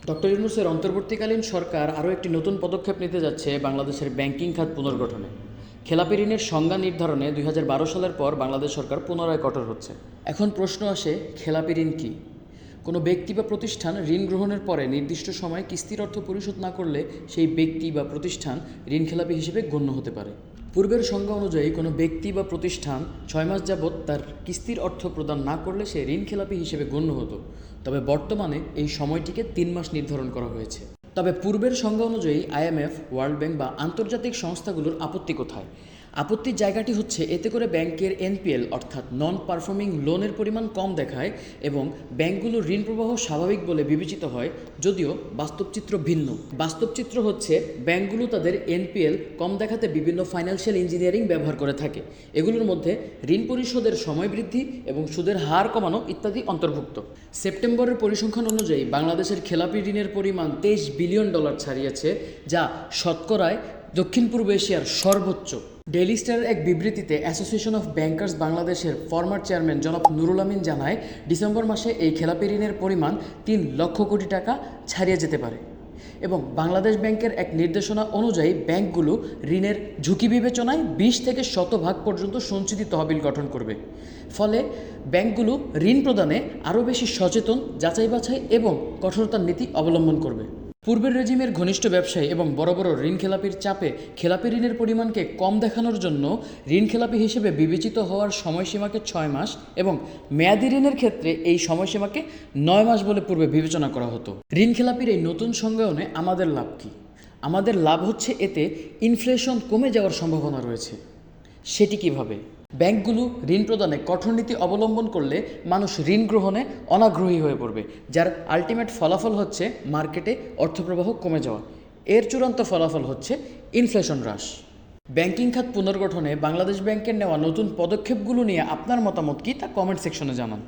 Doctor ইউনূসের অন্তর্বর্তীকালীন সরকার আরও একটি নতুন পদক্ষেপ নিতে যাচ্ছে বাংলাদেশের ব্যাংকিং খাত পুনর্গঠনে। খেলাপি ঋণের সংজ্ঞা নির্ধারণে ২০১২ সালের পর বাংলাদেশ সরকার পুনরায় কঠোর হচ্ছে। এখন প্রশ্ন আসে, খেলাপি ঋণ কী? কোনো ব্যক্তি বা প্রতিষ্ঠান ঋণ গ্রহণের পরে নির্দিষ্ট সময়ে কিস্তির অর্থ পরিশোধ না করলে সেই ব্যক্তি বা প্রতিষ্ঠান ঋণখেলাপি হিসেবে গণ্য হতে পারে। পূর্বের সংজ্ঞা অনুযায়ী কোনো ব্যক্তি বা প্রতিষ্ঠান ৬ মাস যাবৎ তার কিস্তির অর্থ প্রদান না করলে সে ঋণখেলাপি হিসেবে গণ্য হতো। তবে বর্তমানে এই সময়টিকে ৩ মাস নির্ধারণ করা হয়েছে। তবে পূর্বের সংজ্ঞা অনুযায়ী আইএমএফ, ওয়ার্ল্ড ব্যাংক বা আন্তর্জাতিক সংস্থাগুলোর আপত্তি কোথায়? আপত্তির জায়গাটি হচ্ছে এতে করে ব্যাংকের এনপিএল অর্থাৎ নন পারফর্মিং লোনের পরিমাণ কম দেখায় এবং ব্যাংকগুলোর ঋণ প্রবাহ স্বাভাবিক বলে বিবেচিত হয়, যদিও বাস্তবচিত্র ভিন্ন। বাস্তবচিত্র হচ্ছে ব্যাংকগুলো তাদের এনপিএল কম দেখাতে বিভিন্ন ফাইন্যান্সিয়াল ইঞ্জিনিয়ারিং ব্যবহার করে থাকে। এগুলোর মধ্যে ঋণ পরিশোধের সময় বৃদ্ধি এবং সুদের হার কমানো ইত্যাদি অন্তর্ভুক্ত। সেপ্টেম্বরের পরিসংখ্যান অনুযায়ী বাংলাদেশের খেলাপি ঋণের পরিমাণ $23 বিলিয়ন ছাড়িয়েছে, যা শতকরায় দক্ষিণ পূর্ব এশিয়ার সর্বোচ্চ। ডেইলি স্টারের এক বিবৃতিতে অ্যাসোসিয়েশন অফ ব্যাংকার্স বাংলাদেশের ফরমার চেয়ারম্যান জনাব নুরুল আমিন জানায়, ডিসেম্বর মাসে এই খেলাপি ঋণের পরিমাণ ৩ লক্ষ কোটি টাকা ছাড়িয়ে যেতে পারে। এবং বাংলাদেশ ব্যাংকের এক নির্দেশনা অনুযায়ী ব্যাংকগুলো ঋণের ঝুঁকি বিবেচনায় ২০ থেকে ১০০% পর্যন্ত সঞ্চিত তহবিল গঠন করবে। ফলে ব্যাংকগুলো ঋণ প্রদানে আরও বেশি সচেতন, যাচাই বাছাই এবং কঠোরতার নীতি অবলম্বন করবে। পূর্বের রেজিমের ঘনিষ্ঠ ব্যবসায়ী এবং বড় বড় ঋণখেলাপির চাপে খেলাপি ঋণের পরিমাণকে কম দেখানোর জন্য ঋণখেলাপি হিসেবে বিবেচিত হওয়ার সময়সীমাকে ৬ মাস এবং মেয়াদি ঋণের ক্ষেত্রে এই সময়সীমাকে ৯ মাস বলে পূর্বে বিবেচনা করা হতো। ঋণখেলাপির এই নতুন সংজ্ঞায়নে আমাদের লাভ কী? আমাদের লাভ হচ্ছে এতে ইনফ্লেশন কমে যাওয়ার সম্ভাবনা রয়েছে। সেটি কিভাবে? ব্যাংকগুলো ঋণ প্রদানে কঠোর নীতি অবলম্বন করলে মানুষ ঋণ গ্রহণে অনাগ্রহী হয়ে পড়বে, যার আলটিমেট ফলাফল হচ্ছে মার্কেটে অর্থপ্রবাহ কমে যাওয়া। এর চূড়ান্ত ফলাফল হচ্ছে ইনফ্লেশন হ্রাস। ব্যাংকিং খাত পুনর্গঠনে বাংলাদেশ ব্যাংকের নেওয়া নতুন পদক্ষেপগুলো নিয়ে আপনার মতামত কী তা কমেন্ট সেকশনে জানান।